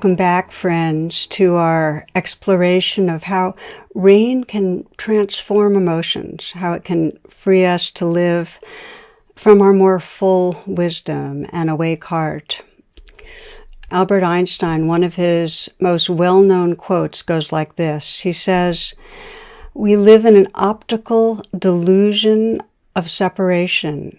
Welcome back, friends, to our exploration of how rain can transform emotions, how it can free us to live from our more full wisdom and awake heart. Albert Einstein, one of his most well-known quotes goes like this. He says, "We live in an optical delusion of separation,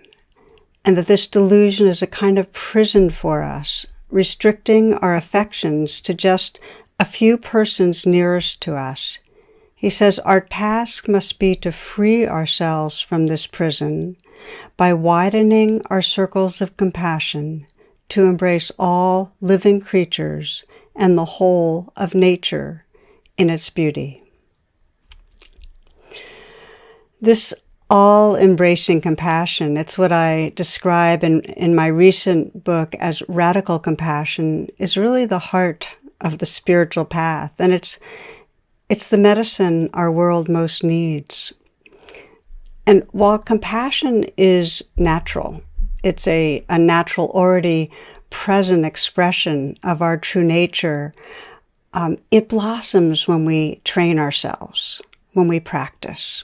and that this delusion is a kind of prison for us, restricting our affections to just a few persons nearest to us." He says, "Our task must be to free ourselves from this prison by widening our circles of compassion to embrace all living creatures and the whole of nature in its beauty." This all-embracing compassion, it's what I describe in my recent book as radical compassion, is really the heart of the spiritual path, and it's the medicine our world most needs. And while compassion is natural, it's a natural, already present expression of our true nature, it blossoms when we train ourselves, when we practice.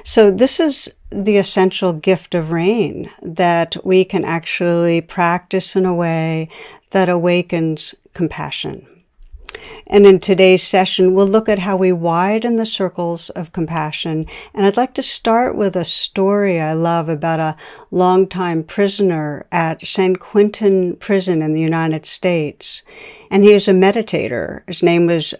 So this is the essential gift of rain, that we can actually practice in a way that awakens compassion. And in today's session, we'll look at how we widen the circles of compassion. And I'd like to start with a story I love about a longtime prisoner at San Quentin prison in the United States. And he was a meditator. His name was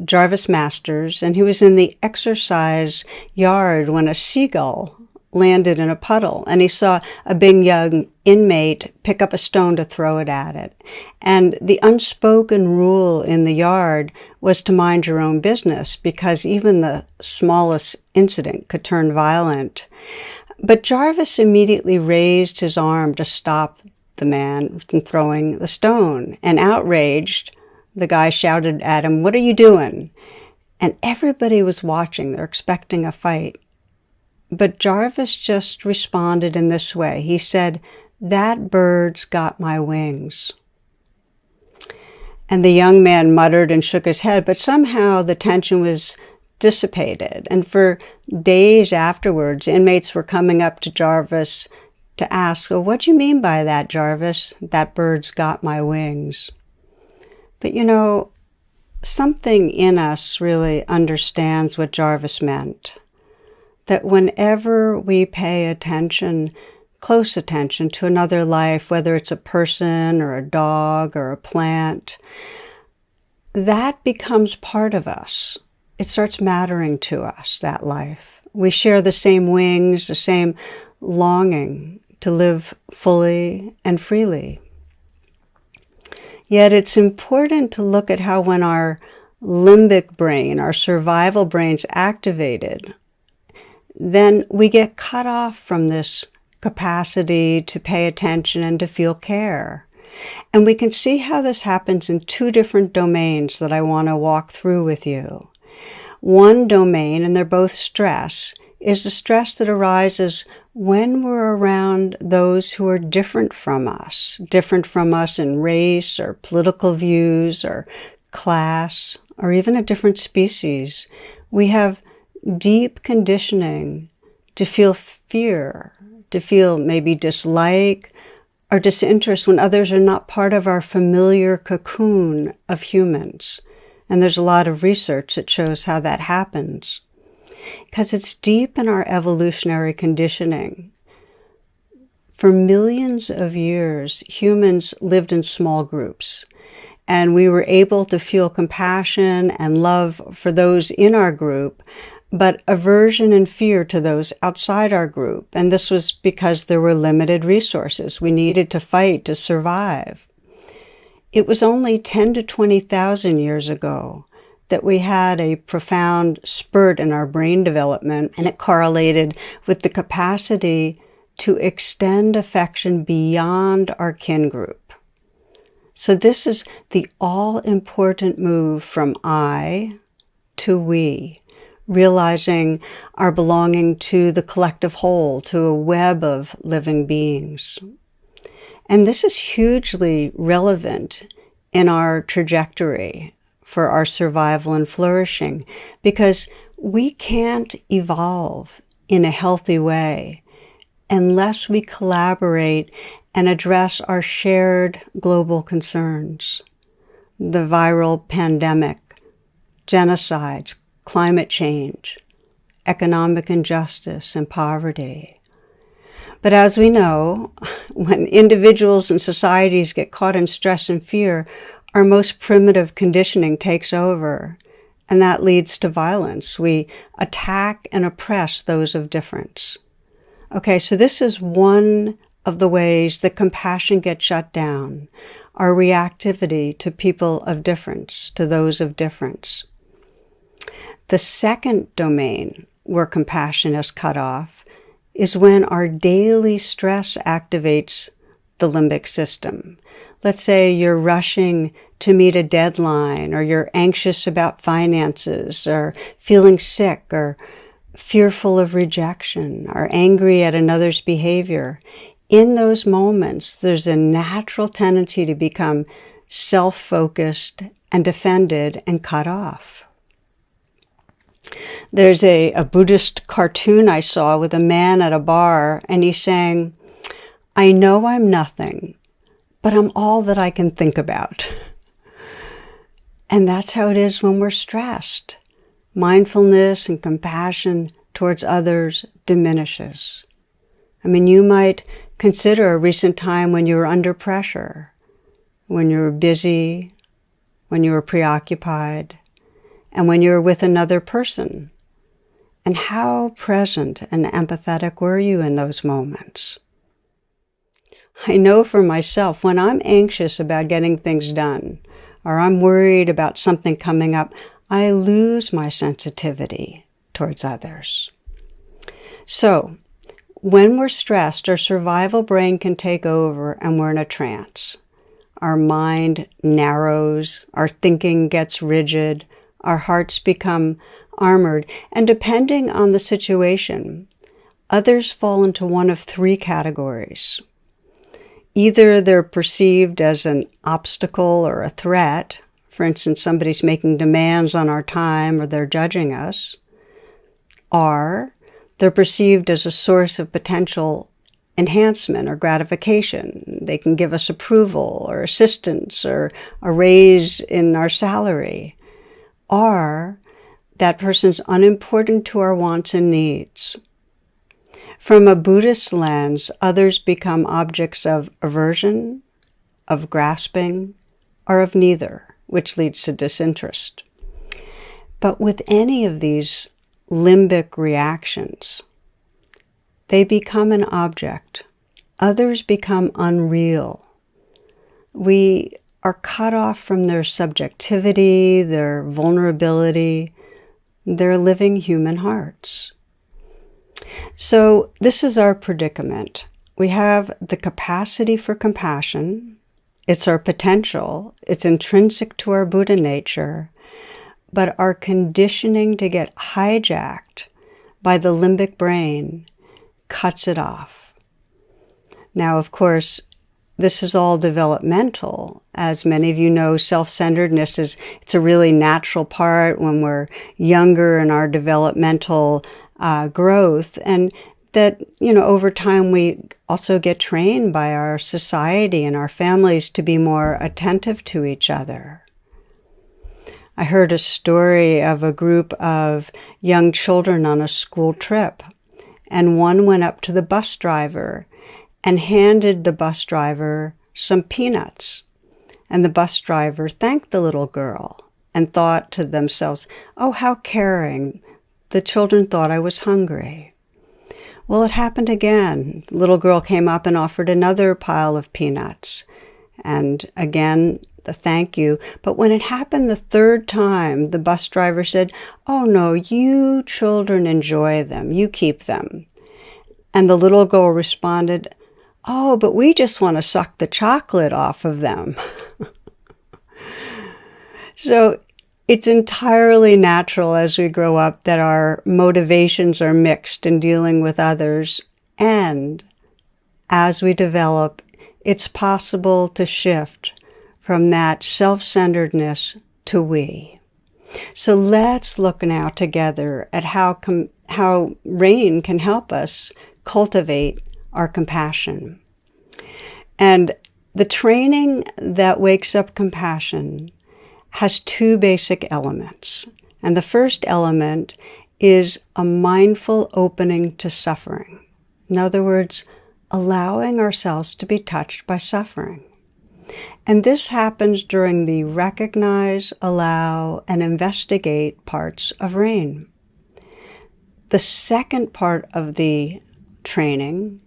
Jarvis Masters, and he was in the exercise yard when a seagull landed in a puddle, and he saw a big young inmate pick up a stone to throw it at it. And the unspoken rule in the yard was to mind your own business, because even the smallest incident could turn violent. But Jarvis immediately raised his arm to stop the man from throwing the stone. And outraged, the guy shouted at him, "What are you doing?" And everybody was watching. They're expecting a fight. But Jarvis just responded in this way. He said, "That bird's got my wings." And the young man muttered and shook his head, but somehow the tension was dissipated. And for days afterwards, inmates were coming up to Jarvis to ask, "Well, what do you mean by that, Jarvis? That bird's got my wings." But you know, something in us really understands what Jarvis meant. That whenever we pay attention, close attention to another life, whether it's a person or a dog or a plant, that becomes part of us. It starts mattering to us, that life. We share the same wings, the same longing to live fully and freely. Yet it's important to look at how when our limbic brain, our survival brain's activated, then we get cut off from this capacity to pay attention and to feel care. And we can see how this happens in two different domains that I want to walk through with you. One domain, and they're both stress, is the stress that arises when we're around those who are different from us in race or political views or class or even a different species. We have deep conditioning to feel fear, to feel maybe dislike or disinterest when others are not part of our familiar cocoon of humans. And there's a lot of research that shows how that happens, because it's deep in our evolutionary conditioning. For millions of years, humans lived in small groups, and we were able to feel compassion and love for those in our group, but aversion and fear to those outside our group. And this was because there were limited resources. We needed to fight to survive. It was only 10 to 20,000 years ago that we had a profound spurt in our brain development, and it correlated with the capacity to extend affection beyond our kin group. So this is the all-important move from I to we, realizing our belonging to the collective whole, to a web of living beings. And this is hugely relevant in our trajectory for our survival and flourishing, because we can't evolve in a healthy way unless we collaborate and address our shared global concerns. The viral pandemic, genocides, climate change, economic injustice, and poverty. But as we know, when individuals and societies get caught in stress and fear, our most primitive conditioning takes over, and that leads to violence. We attack and oppress those of difference. Okay, so this is one of the ways that compassion gets shut down, our reactivity to people of difference, to those of difference. The second domain where compassion is cut off is when our daily stress activates the limbic system. Let's say you're rushing to meet a deadline, or you're anxious about finances, or feeling sick, or fearful of rejection, or angry at another's behavior. In those moments, there's a natural tendency to become self-focused and defended and cut off. There's a Buddhist cartoon I saw with a man at a bar, and he's saying, "I know I'm nothing, but I'm all that I can think about." And that's how it is when we're stressed. Mindfulness and compassion towards others diminishes. I mean, you might consider a recent time when you were under pressure, when you were busy, when you were preoccupied, and when you were with another person. And how present and empathetic were you in those moments? I know for myself, when I'm anxious about getting things done, or I'm worried about something coming up, I lose my sensitivity towards others. So, when we're stressed, our survival brain can take over and we're in a trance. Our mind narrows, our thinking gets rigid, our hearts become armored, and depending on the situation, others fall into one of three categories. Either they're perceived as an obstacle or a threat. For instance, somebody's making demands on our time, or they're judging us. Or they're perceived as a source of potential enhancement or gratification. They can give us approval or assistance or a raise in our salary. Or that person's unimportant to our wants and needs. From a Buddhist lens, others become objects of aversion, of grasping, or of neither, which leads to disinterest. But with any of these limbic reactions, they become an object. Others become unreal. We are cut off from their subjectivity, their vulnerability, their living human hearts. So this is our predicament. We have the capacity for compassion. It's our potential. It's intrinsic to our Buddha nature. But our conditioning to get hijacked by the limbic brain cuts it off. Now, of course, this is all developmental. As many of you know, self-centeredness it's a really natural part when we're younger in our developmental growth, and that, over time we also get trained by our society and our families to be more attentive to each other. I heard a story of a group of young children on a school trip, and one went up to the bus driver and handed the bus driver some peanuts. And the bus driver thanked the little girl and thought to themselves, "Oh, how caring. The children thought I was hungry." Well, it happened again. The little girl came up and offered another pile of peanuts. And again, the thank you. But when it happened the third time, the bus driver said, "Oh no, you children enjoy them. You keep them." And the little girl responded, "Oh, but we just want to suck the chocolate off of them." So it's entirely natural as we grow up that our motivations are mixed in dealing with others. And as we develop, it's possible to shift from that self-centeredness to we. So let's look now together at how rain can help us cultivate our compassion. And the training that wakes up compassion has two basic elements. And the first element is a mindful opening to suffering. In other words, allowing ourselves to be touched by suffering. And this happens during the recognize, allow, and investigate parts of rain. The second part of the training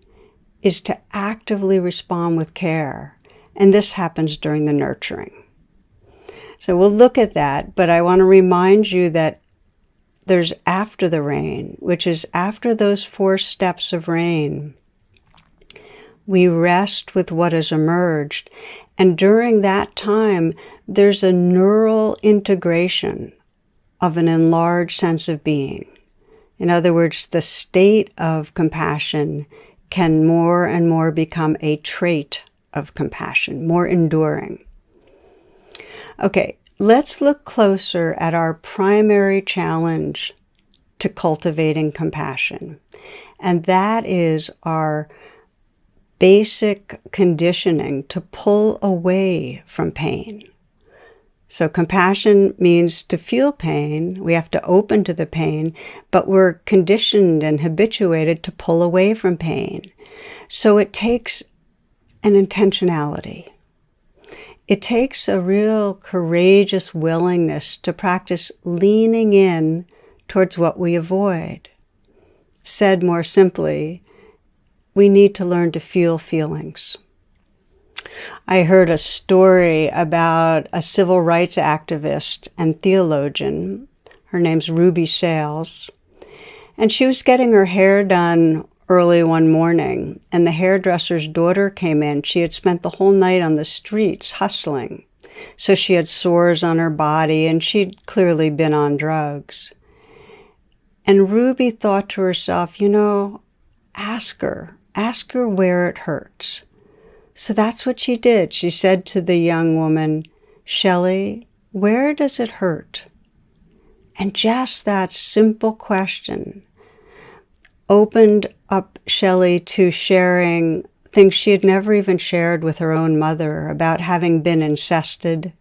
is to actively respond with care, and this happens during the nurturing. So we'll look at that, but I want to remind you that there's after the rain, which is after those 4 steps of rain. We rest with what has emerged, and during that time, there's a neural integration of an enlarged sense of being. In other words, the state of compassion can more and more become a trait of compassion, more enduring. Okay, let's look closer at our primary challenge to cultivating compassion, and that is our basic conditioning to pull away from pain. So compassion means to feel pain. We have to open to the pain, but we're conditioned and habituated to pull away from pain. So it takes an intentionality. It takes a real courageous willingness to practice leaning in towards what we avoid. Said more simply, we need to learn to feel feelings. I heard a story about a civil rights activist and theologian. Her name's Ruby Sales. And she was getting her hair done early one morning, and the hairdresser's daughter came in. She had spent the whole night on the streets hustling. So she had sores on her body, and she'd clearly been on drugs. And Ruby thought to herself, ask her where it hurts. So that's what she did. She said to the young woman, Shelley, where does it hurt? And just that simple question opened up Shelley to sharing things she had never even shared with her own mother about having been incested,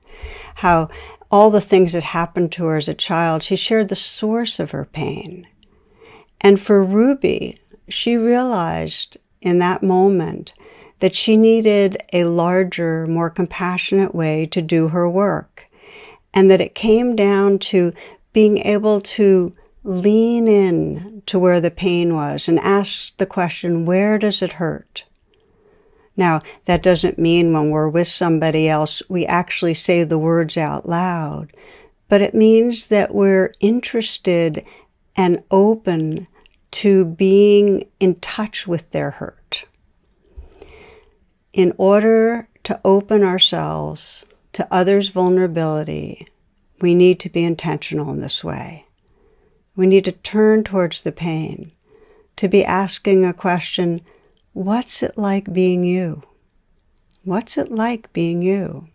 how all the things that happened to her as a child. She shared the source of her pain. And for Ruby, she realized in that moment that she needed a larger, more compassionate way to do her work, and that it came down to being able to lean in to where the pain was and ask the question, where does it hurt? Now, that doesn't mean when we're with somebody else, we actually say the words out loud, but it means that we're interested and open to being in touch with their hurt. In order to open ourselves to others' vulnerability, we need to be intentional in this way. We need to turn towards the pain, to be asking a question, what's it like being you? What's it like being you?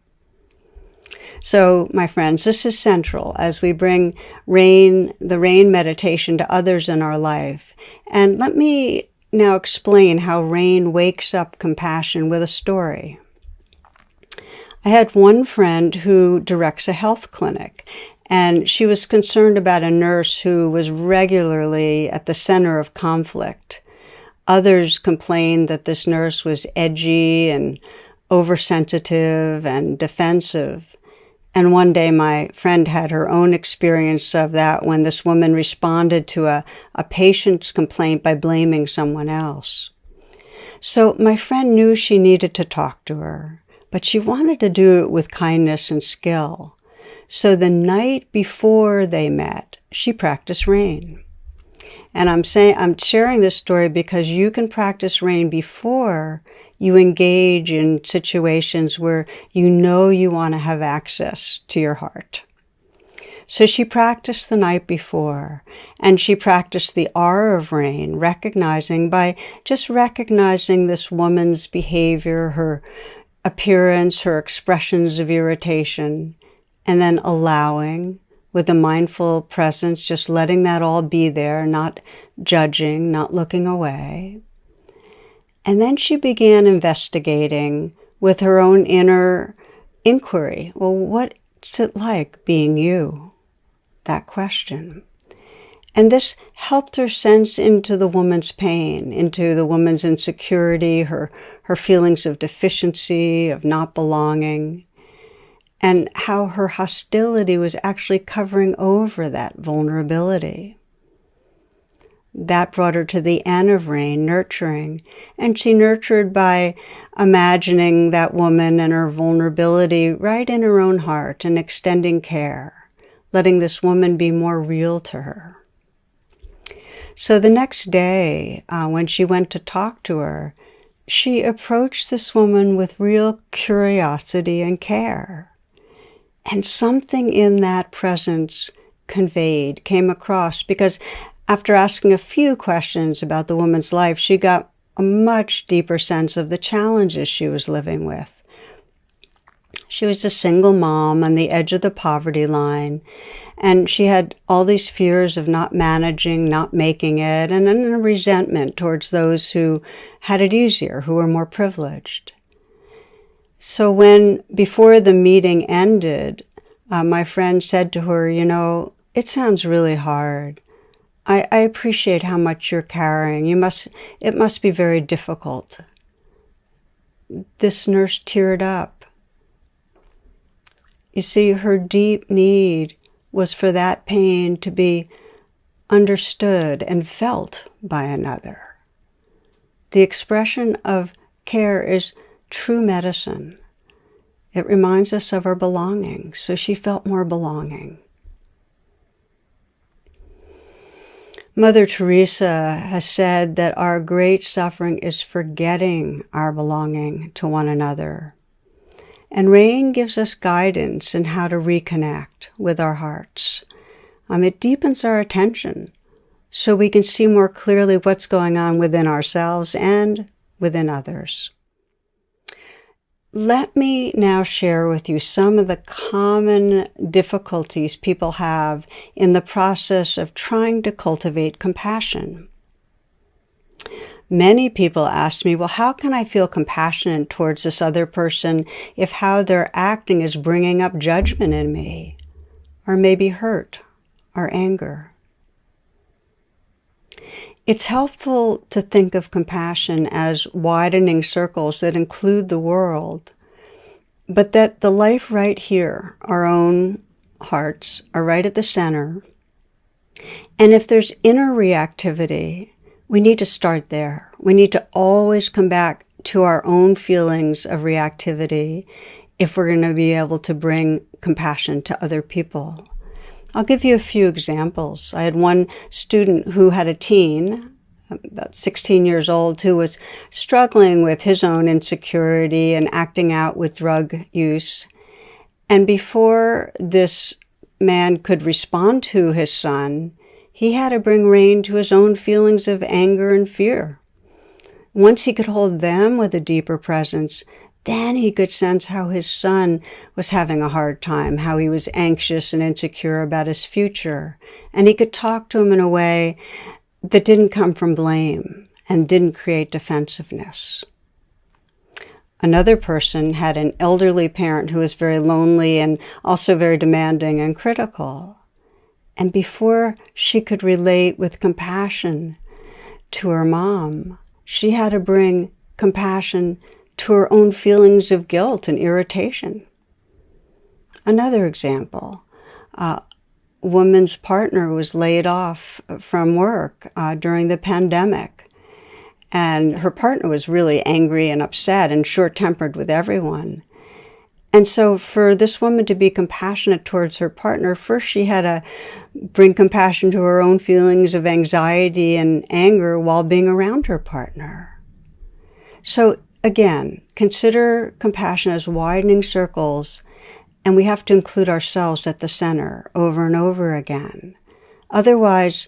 So, my friends, this is central as we bring the rain meditation to others in our life. And let me now explain how rain wakes up compassion with a story. I had one friend who directs a health clinic, and she was concerned about a nurse who was regularly at the center of conflict. Others complained that this nurse was edgy and oversensitive and defensive. And one day my friend had her own experience of that when this woman responded to a patient's complaint by blaming someone else. So my friend knew she needed to talk to her, but she wanted to do it with kindness and skill. So the night before they met, she practiced rain. And I'm sharing this story because you can practice rain before you engage in situations where you know you want to have access to your heart. So she practiced the night before, and she practiced the R of rain, recognizing this woman's behavior, her appearance, her expressions of irritation, and then allowing with a mindful presence, just letting that all be there, not judging, not looking away. And then she began investigating with her own inner inquiry. Well, what's it like being you? That question. And this helped her sense into the woman's pain, into the woman's insecurity, her feelings of deficiency, of not belonging, and how her hostility was actually covering over that vulnerability. That brought her to the N of rain, nurturing, and she nurtured by imagining that woman and her vulnerability right in her own heart and extending care, letting this woman be more real to her. So the next day, when she went to talk to her, she approached this woman with real curiosity and care. And something in that presence came across, because after asking a few questions about the woman's life, she got a much deeper sense of the challenges she was living with. She was a single mom on the edge of the poverty line, and she had all these fears of not managing, not making it, and then a resentment towards those who had it easier, who were more privileged. So before the meeting ended, my friend said to her, it sounds really hard. I appreciate how much you're carrying. It must be very difficult. This nurse teared up. You see, her deep need was for that pain to be understood and felt by another. The expression of care is true medicine. It reminds us of our belonging, so she felt more belonging. Mother Teresa has said that our great suffering is forgetting our belonging to one another. And rain gives us guidance in how to reconnect with our hearts. It deepens our attention so we can see more clearly what's going on within ourselves and within others. Let me now share with you some of the common difficulties people have in the process of trying to cultivate compassion. Many people ask me, well, how can I feel compassionate towards this other person if how they're acting is bringing up judgment in me, or maybe hurt or anger? It's helpful to think of compassion as widening circles that include the world, but that the life right here, our own hearts, are right at the center. And if there's inner reactivity, we need to start there. We need to always come back to our own feelings of reactivity if we're going to be able to bring compassion to other people. I'll give you a few examples. I had one student who had a teen, about 16 years old, who was struggling with his own insecurity and acting out with drug use. And before this man could respond to his son, he had to bring rein to his own feelings of anger and fear. Once he could hold them with a deeper presence, then he could sense how his son was having a hard time, how he was anxious and insecure about his future. And he could talk to him in a way that didn't come from blame and didn't create defensiveness. Another person had an elderly parent who was very lonely and also very demanding and critical. And before she could relate with compassion to her mom, she had to bring compassion to her own feelings of guilt and irritation. Another example, a woman's partner was laid off from work during the pandemic, and her partner was really angry and upset and short-tempered with everyone. And so for this woman to be compassionate towards her partner, first she had to bring compassion to her own feelings of anxiety and anger while being around her partner. So again, consider compassion as widening circles, and we have to include ourselves at the center over and over again. Otherwise,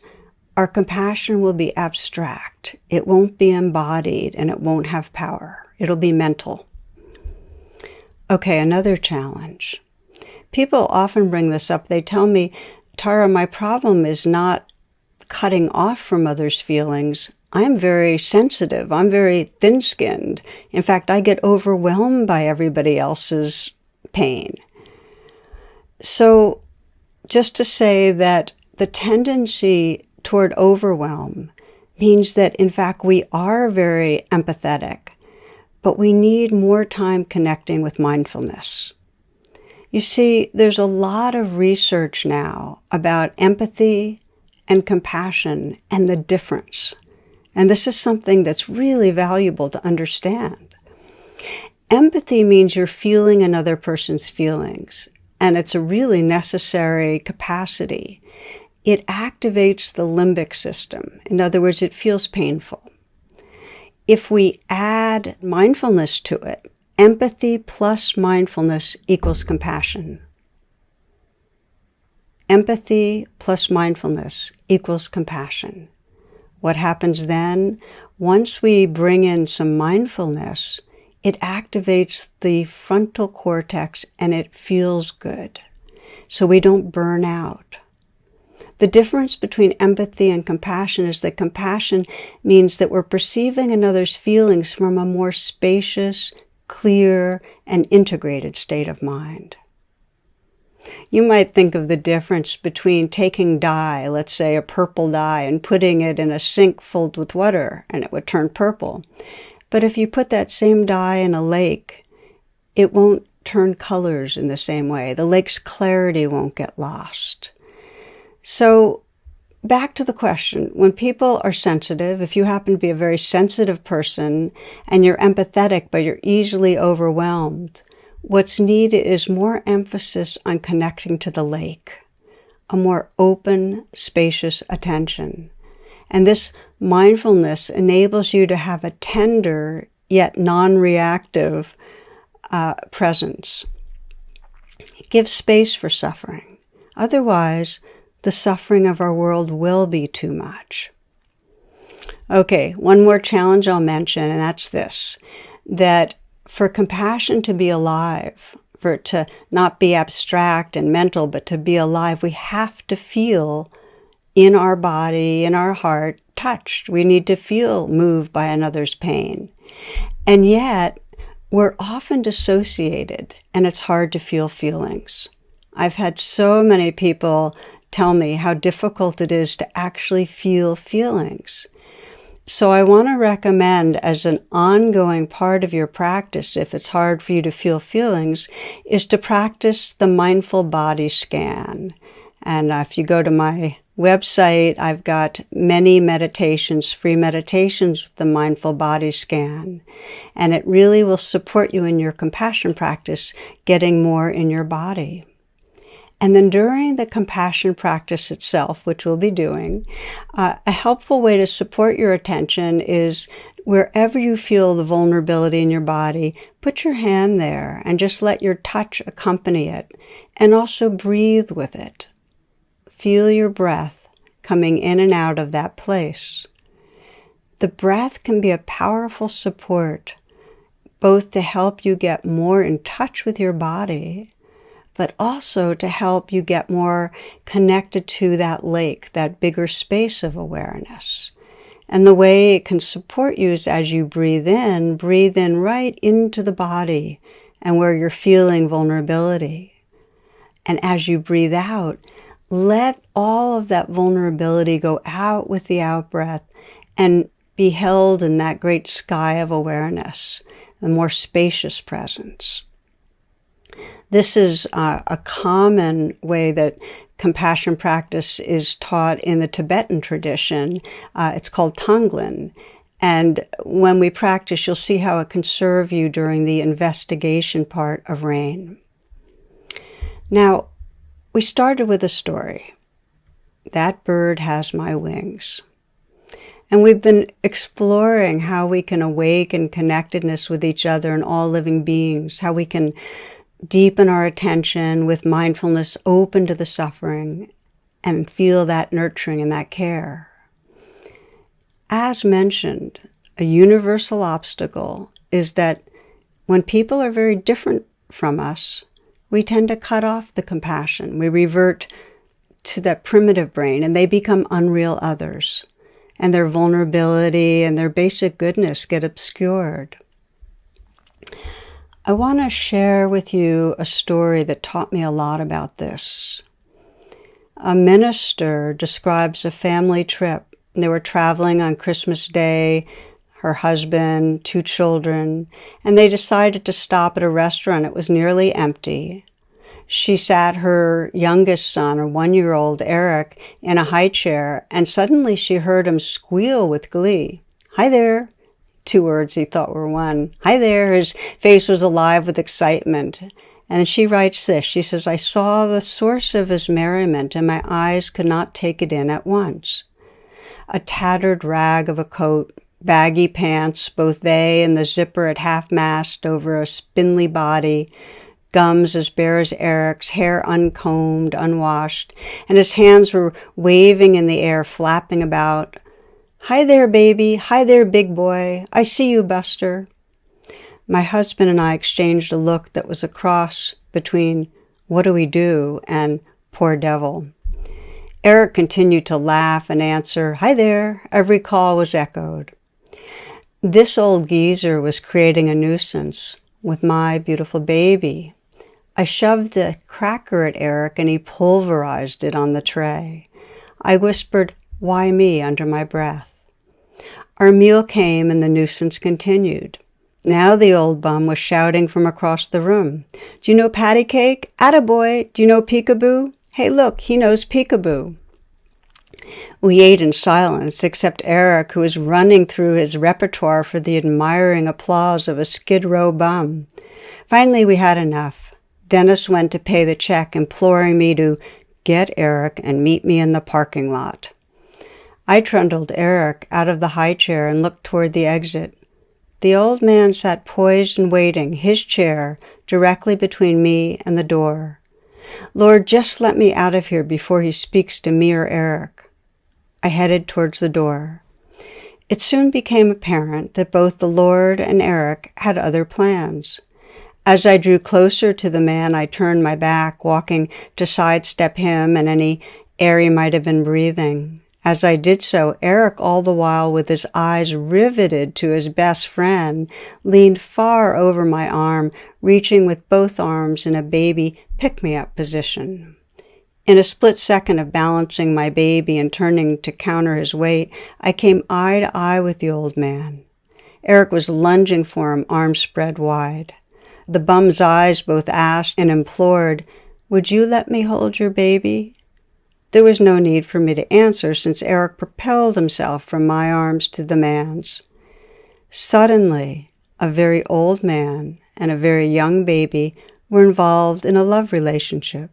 our compassion will be abstract. It won't be embodied, and it won't have power. It'll be mental. Okay, another challenge. People often bring this up. They tell me, Tara, my problem is not cutting off from others' feelings. I'm very sensitive. I'm very thin-skinned. In fact, I get overwhelmed by everybody else's pain. So just to say that the tendency toward overwhelm means that, in fact, we are very empathetic, but we need more time connecting with mindfulness. You see, there's a lot of research now about empathy and compassion and the difference. And this is something that's really valuable to understand. Empathy means you're feeling another person's feelings, and it's a really necessary capacity. It activates the limbic system. In other words, it feels painful. If we add mindfulness to it, empathy plus mindfulness equals compassion. Empathy plus mindfulness equals compassion. What happens then? Once we bring in some mindfulness, it activates the frontal cortex and it feels good. So we don't burn out. The difference between empathy and compassion is that compassion means that we're perceiving another's feelings from a more spacious, clear, and integrated state of mind. You might think of the difference between taking dye, let's say a purple dye, and putting it in a sink filled with water, and it would turn purple. But if you put that same dye in a lake, it won't turn colors in the same way. The lake's clarity won't get lost. So back to the question, when people are sensitive, if you happen to be a very sensitive person and you're empathetic but you're easily overwhelmed, what's needed is more emphasis on connecting to the lake, a more open, spacious attention. And this mindfulness enables you to have a tender yet non-reactive presence. It gives space for suffering. Otherwise, the suffering of our world will be too much. Okay, one more challenge I'll mention, and that's this, that for compassion to be alive, for it to not be abstract and mental, but to be alive, we have to feel in our body, in our heart, touched. We need to feel moved by another's pain. And yet, we're often dissociated, and it's hard to feel feelings. I've had so many people tell me how difficult it is to actually feel feelings. So I want to recommend, as an ongoing part of your practice, if it's hard for you to feel feelings, is to practice the mindful body scan. And if you go to my website, I've got many meditations, free meditations with the mindful body scan. And it really will support you in your compassion practice, getting more in your body. And then during the compassion practice itself, which we'll be doing, a helpful way to support your attention is wherever you feel the vulnerability in your body, put your hand there and just let your touch accompany it, and also breathe with it. Feel your breath coming in and out of that place. The breath can be a powerful support, both to help you get more in touch with your body, but also to help you get more connected to that lake, that bigger space of awareness. And the way it can support you is as you breathe in right into the body and where you're feeling vulnerability. And as you breathe out, let all of that vulnerability go out with the out-breath and be held in that great sky of awareness, the more spacious presence. This is a common way that compassion practice is taught in the Tibetan tradition. It's called Tonglen. And when we practice, you'll see how it can serve you during the investigation part of rain. Now, we started with a story. That bird has my wings. And we've been exploring how we can awaken connectedness with each other and all living beings, how we can deepen our attention with mindfulness open to the suffering and feel that nurturing and that care. As mentioned, a universal obstacle is that when people are very different from us, we tend to cut off the compassion. We revert to that primitive brain, and they become unreal others. And their vulnerability and their basic goodness get obscured. I want to share with you a story that taught me a lot about this. A minister describes a family trip. They were traveling on Christmas Day, her husband, 2 children, and they decided to stop at a restaurant. It was nearly empty. She sat her youngest son, a 1-year-old Eric, in a high chair, and suddenly she heard him squeal with glee. "Hi there." 2 words he thought were one. "Hi there." His face was alive with excitement. And she writes this. She says, "I saw the source of his merriment, and my eyes could not take it in at once. A tattered rag of a coat, baggy pants, both they and the zipper at half-mast over a spindly body, gums as bare as Eric's, hair uncombed, unwashed, and his hands were waving in the air, flapping about. 'Hi there, baby. Hi there, big boy. I see you, Buster.' My husband and I exchanged a look that was a cross between 'what do we do' and 'poor devil.' Eric continued to laugh and answer, 'Hi there.' Every call was echoed. This old geezer was creating a nuisance with my beautiful baby. I shoved a cracker at Eric and he pulverized it on the tray. I whispered, 'Why me?' under my breath. Our meal came and the nuisance continued. Now the old bum was shouting from across the room. 'Do you know patty cake? Attaboy! Do you know peekaboo? Hey, look, he knows peekaboo.' We ate in silence, except Eric, who was running through his repertoire for the admiring applause of a Skid Row bum. Finally, we had enough. Dennis went to pay the check, imploring me to get Eric and meet me in the parking lot. I trundled Eric out of the high chair and looked toward the exit. The old man sat poised and waiting, his chair directly between me and the door. Lord, just let me out of here before he speaks to me or Eric. I headed towards the door. It soon became apparent that both the Lord and Eric had other plans. As I drew closer to the man, I turned my back, walking to sidestep him and any air he might have been breathing. As I did so, Eric, all the while with his eyes riveted to his best friend, leaned far over my arm, reaching with both arms in a baby pick-me-up position. In a split second of balancing my baby and turning to counter his weight, I came eye to eye with the old man. Eric was lunging for him, arms spread wide. The bum's eyes both asked and implored, "Would you let me hold your baby?" There was no need for me to answer, since Eric propelled himself from my arms to the man's. Suddenly, a very old man and a very young baby were involved in a love relationship.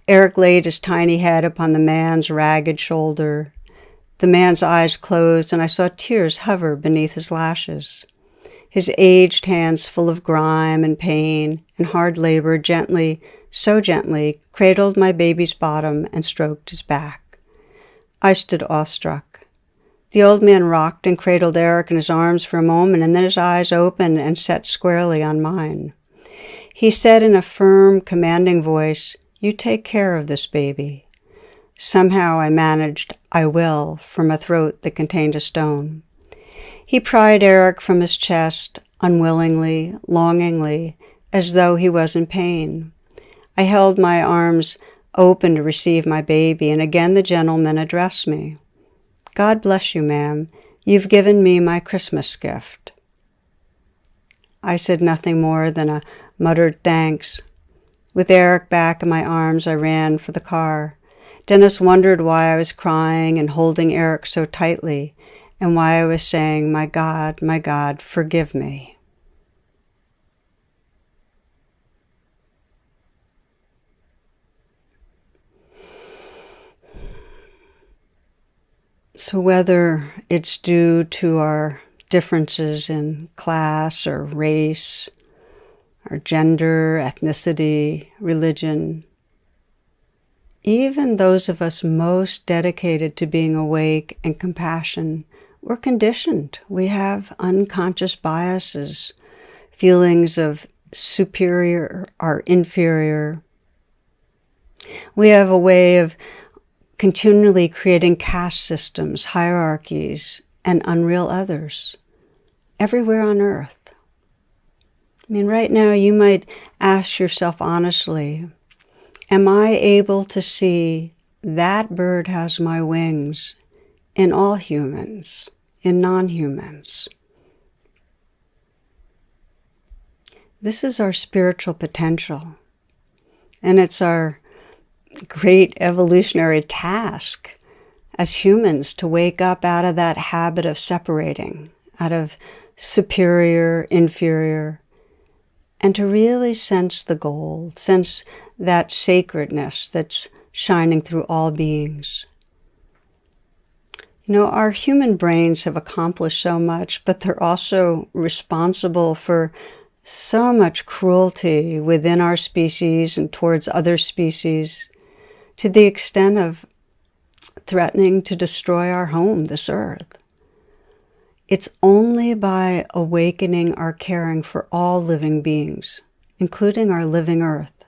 Eric laid his tiny head upon the man's ragged shoulder. The man's eyes closed, and I saw tears hover beneath his lashes. His aged hands, full of grime and pain and hard labor, gently, so gently, cradled my baby's bottom and stroked his back. I stood awestruck. The old man rocked and cradled Eric in his arms for a moment, and then his eyes opened and set squarely on mine. He said in a firm, commanding voice, "You take care of this baby." Somehow I managed, "I will," from a throat that contained a stone. He pried Eric from his chest, unwillingly, longingly, as though he was in pain. I held my arms open to receive my baby, and again the gentleman addressed me. "God bless you, ma'am. You've given me my Christmas gift." I said nothing more than a muttered thanks. With Eric back in my arms, I ran for the car. Dennis wondered why I was crying and holding Eric so tightly, and why I was saying, my God, forgive me." So whether it's due to our differences in class or race, our gender, ethnicity, religion, even those of us most dedicated to being awake and compassion, we're conditioned. We have unconscious biases, feelings of superior or inferior. We have a way of continually creating caste systems, hierarchies, and unreal others everywhere on earth. I mean, right now you might ask yourself honestly, am I able to see that bird has my wings in all humans, in non-humans? This is our spiritual potential, and it's our great evolutionary task as humans to wake up out of that habit of separating, out of superior, inferior, and to really sense the gold, sense that sacredness that's shining through all beings. You know, our human brains have accomplished so much, but they're also responsible for so much cruelty within our species and towards other species, to the extent of threatening to destroy our home, this earth. It's only by awakening our caring for all living beings, including our living earth,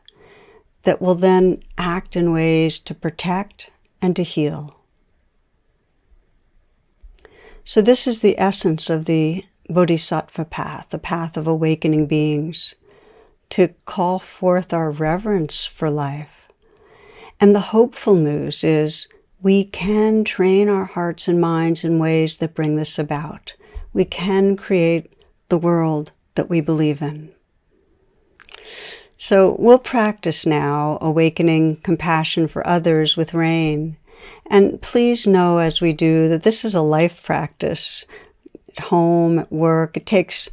that will then act in ways to protect and to heal. So this is the essence of the Bodhisattva path, the path of awakening beings, to call forth our reverence for life. And the hopeful news is we can train our hearts and minds in ways that bring this about. We can create the world that we believe in. So we'll practice now awakening compassion for others with rain. And please know as we do that this is a life practice. At home, at work, it takes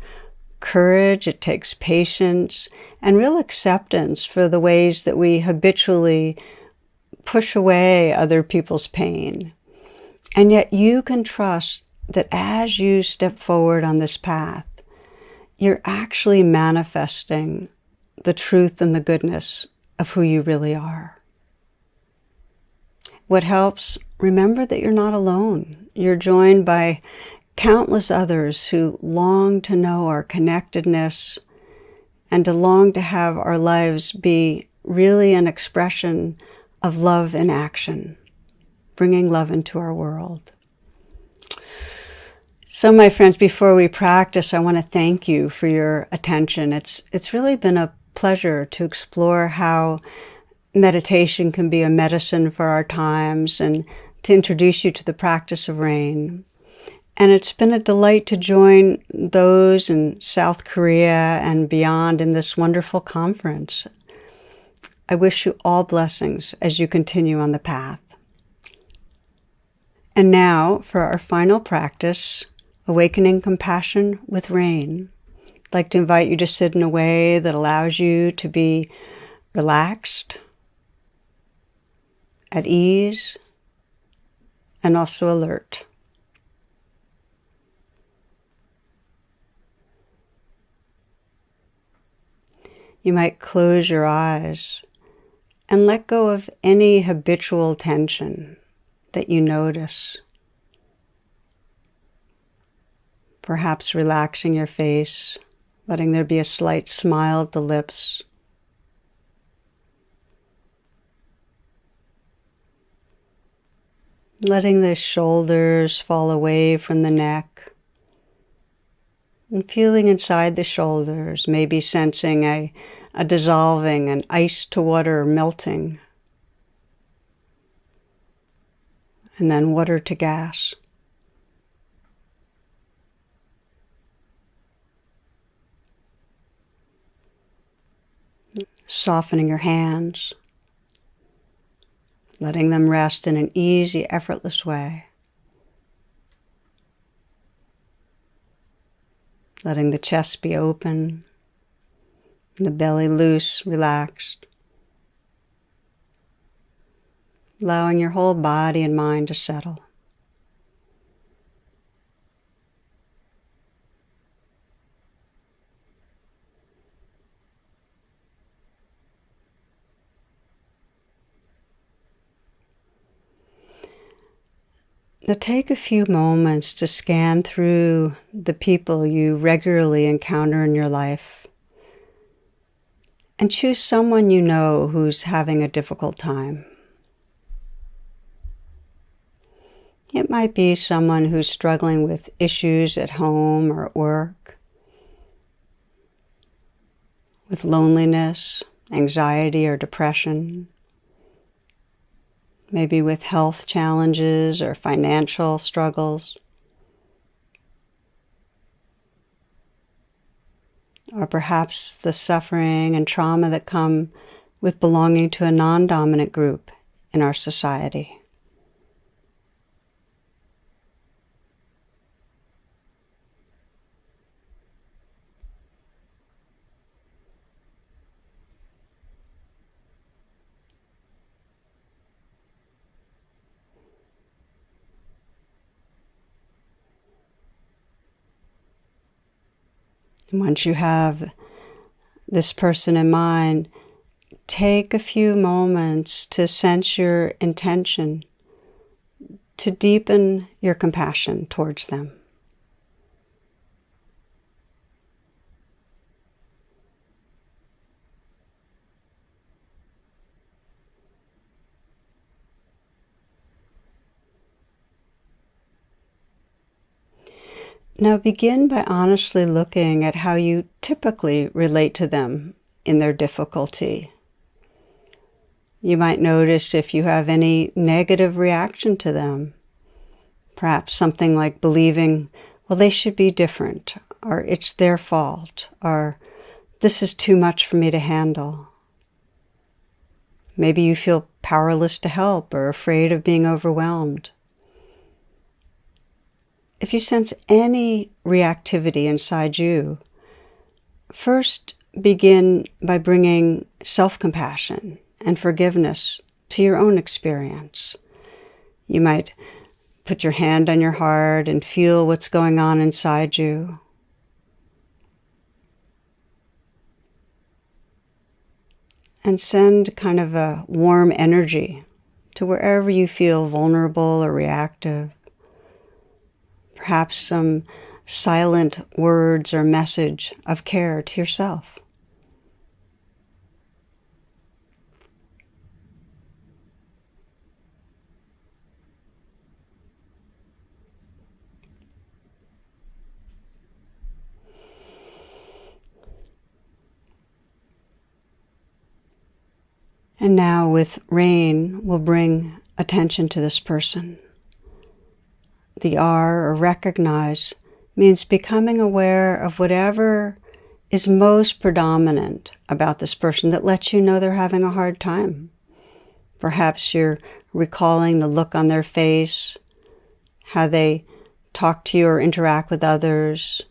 courage, it takes patience, and real acceptance for the ways that we habitually push away other people's pain. And yet you can trust that as you step forward on this path, you're actually manifesting the truth and the goodness of who you really are. What helps, remember that you're not alone. You're joined by countless others who long to know our connectedness and to long to have our lives be really an expression of love in action, bringing love into our world. So my friends, before we practice, I want to thank you for your attention. It's really been a pleasure to explore how meditation can be a medicine for our times and to introduce you to the practice of rain. And it's been a delight to join those in South Korea and beyond in this wonderful conference. I wish you all blessings as you continue on the path. And now for our final practice, awakening compassion with rain. I'd like to invite you to sit in a way that allows you to be relaxed, at ease, and also alert. You might close your eyes and let go of any habitual tension that you notice. Perhaps relaxing your face, letting there be a slight smile at the lips. Letting the shoulders fall away from the neck. And feeling inside the shoulders, maybe sensing a dissolving, an ice to water melting. And then water to gas. Softening your hands. Letting them rest in an easy, effortless way. Letting the chest be open, and the belly loose, relaxed. Allowing your whole body and mind to settle. Now take a few moments to scan through the people you regularly encounter in your life. And choose someone you know who's having a difficult time. It might be someone who's struggling with issues at home or at work, with loneliness, anxiety, or depression, maybe with health challenges or financial struggles, or perhaps the suffering and trauma that come with belonging to a non-dominant group in our society. Once you have this person in mind, take a few moments to sense your intention to deepen your compassion towards them. Now begin by honestly looking at how you typically relate to them in their difficulty. You might notice if you have any negative reaction to them. Perhaps something like believing, well, they should be different, or it's their fault, or this is too much for me to handle. Maybe you feel powerless to help or afraid of being overwhelmed. If you sense any reactivity inside you, first begin by bringing self-compassion and forgiveness to your own experience. You might put your hand on your heart and feel what's going on inside you. And send kind of a warm energy to wherever you feel vulnerable or reactive. Perhaps some silent words or message of care to yourself. And now with rain, we'll bring attention to this person. The R, or recognize, means becoming aware of whatever is most predominant about this person that lets you know they're having a hard time. Perhaps you're recalling the look on their face, how they talk to you or interact with others,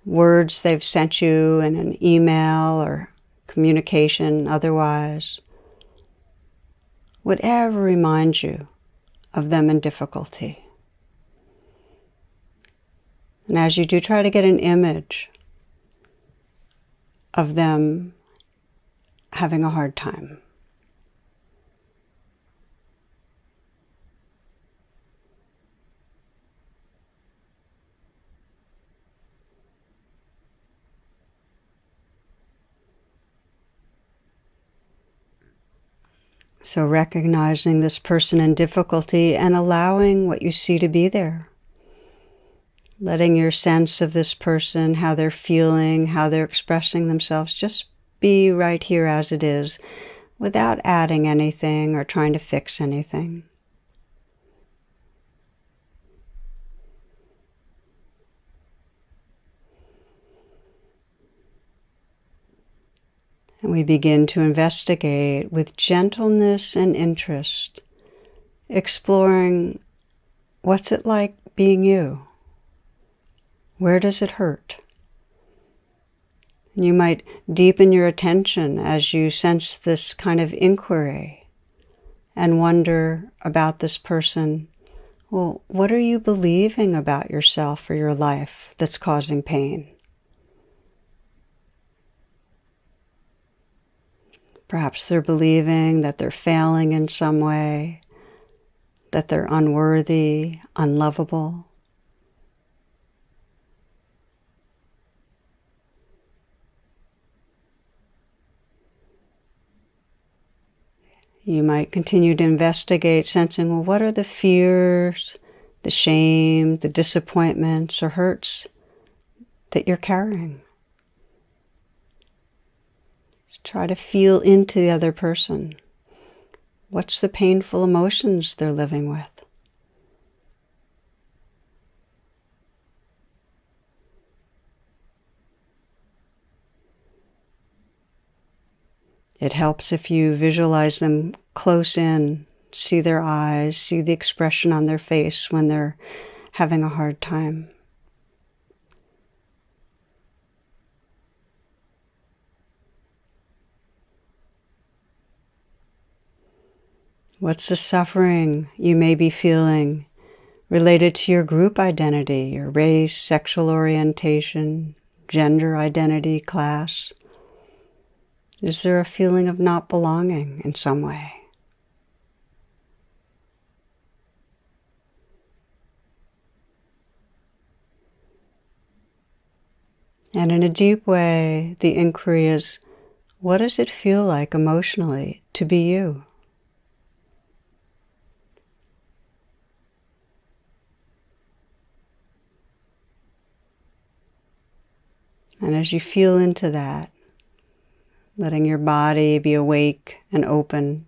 words they've sent you in an email or communication otherwise. Whatever reminds you of them in difficulty. And as you do, try to get an image of them having a hard time. So recognizing this person in difficulty and allowing what you see to be there. Letting your sense of this person, how they're feeling, how they're expressing themselves, just be right here as it is, without adding anything or trying to fix anything. And we begin to investigate with gentleness and interest, exploring what's it like being you? Where does it hurt? And you might deepen your attention as you sense this kind of inquiry and wonder about this person. Well, what are you believing about yourself or your life that's causing pain? Perhaps they're believing that they're failing in some way, that they're unworthy, unlovable. You might continue to investigate, sensing, well, what are the fears, the shame, the disappointments or hurts that you're carrying? Try to feel into the other person. What's the painful emotions they're living with? It helps if you visualize them close in, see their eyes, see the expression on their face when they're having a hard time. What's the suffering you may be feeling related to your group identity, your race, sexual orientation, gender identity, class? Is there a feeling of not belonging in some way? And in a deep way, the inquiry is, what does it feel like emotionally to be you? And as you feel into that, letting your body be awake and open,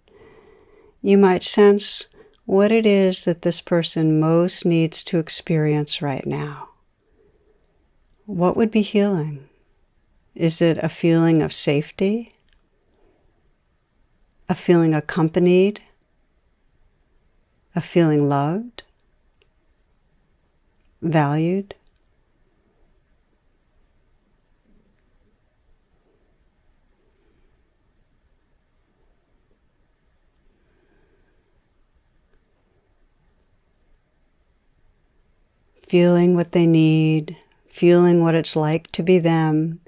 you might sense what it is that this person most needs to experience right now. What would be healing? Is it a feeling of safety? A feeling accompanied? A feeling loved? Valued? Feeling what they need, feeling what it's like to be them,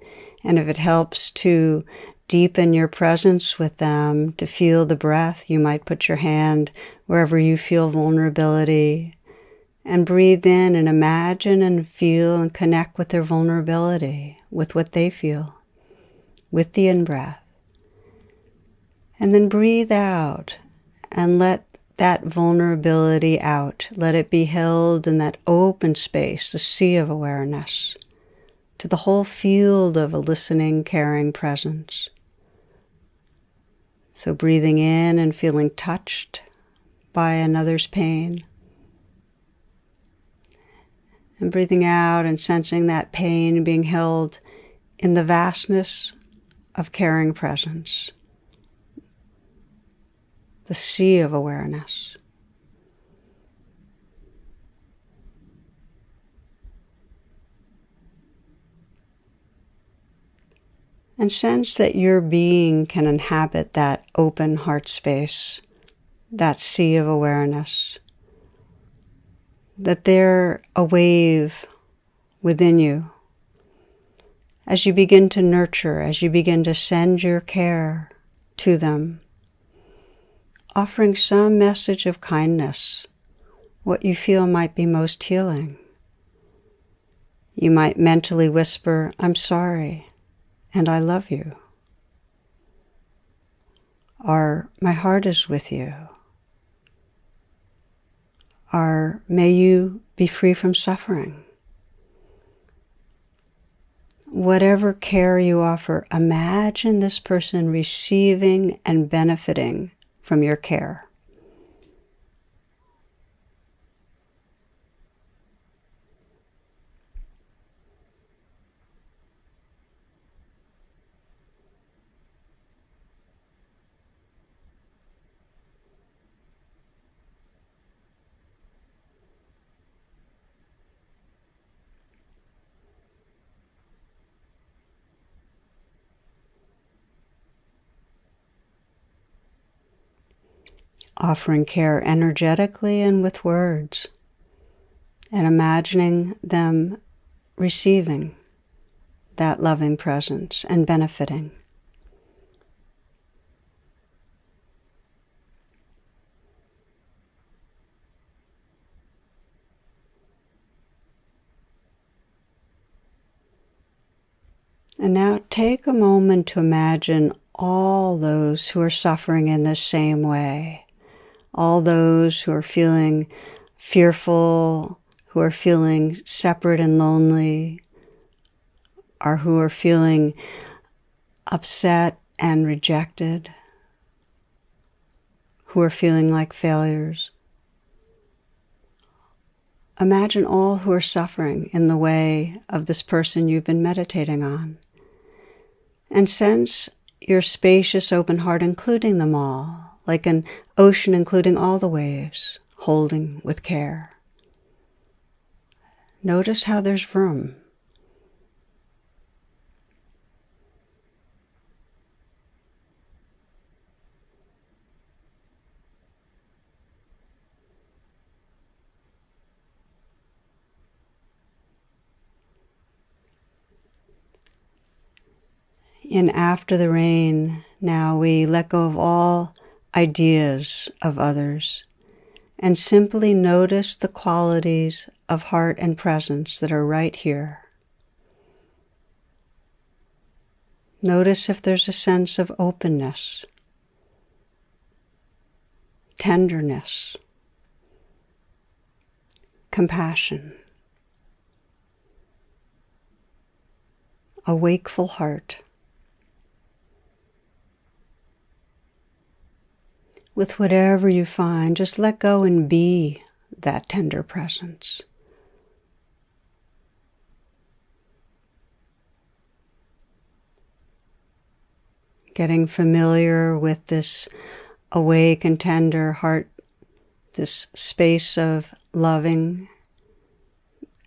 and if it helps to deepen your presence with them, to feel the breath, you might put your hand wherever you feel vulnerability, and breathe in and imagine and feel and connect with their vulnerability, with what they feel, with the in-breath. And then breathe out and let that vulnerability out. Let it be held in that open space, the sea of awareness, to the whole field of a listening, caring presence. So breathing in and feeling touched by another's pain. And breathing out and sensing that pain being held in the vastness of caring presence. The sea of awareness. And sense that your being can inhabit that open heart space, that sea of awareness. That they're a wave within you. As you begin to nurture, as you begin to send your care to them, offering some message of kindness, what you feel might be most healing. You might mentally whisper, "I'm sorry, and I love you." Or, "My heart is with you." Or, "May you be free from suffering." Whatever care you offer, imagine this person receiving and benefiting from your care. Offering care energetically and with words, and imagining them receiving that loving presence and benefiting. And now take a moment to imagine all those who are suffering in the same way, all those who are feeling fearful, who are feeling separate and lonely, or who are feeling upset and rejected, who are feeling like failures. Imagine all who are suffering in the way of this person you've been meditating on. And sense your spacious open heart including them all, like an ocean including all the waves, holding with care. Notice how there's room. In After the Rain, now we let go of all ideas of others and simply notice the qualities of heart and presence that are right here. Notice if there's a sense of openness, tenderness, compassion, a wakeful heart. With whatever you find, just let go and be that tender presence. Getting familiar with this awake and tender heart, this space of loving,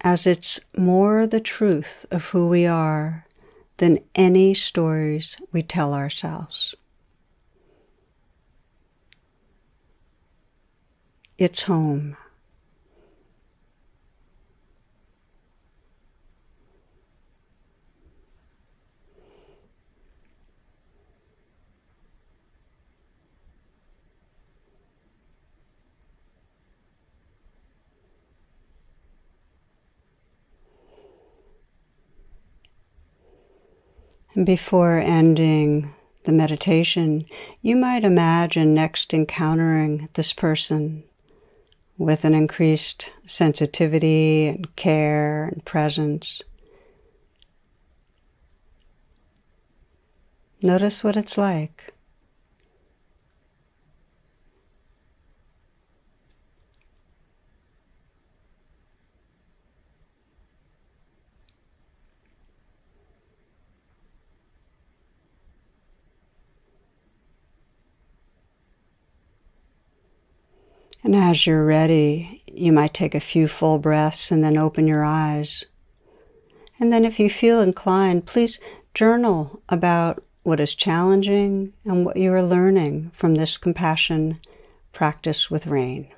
as it's more the truth of who we are than any stories we tell ourselves. It's home. And before ending the meditation, you might imagine next encountering this person with an increased sensitivity and care and presence. Notice what it's like. And as you're ready, you might take a few full breaths and then open your eyes. And then if you feel inclined, please journal about what is challenging and what you are learning from this compassion practice with rain.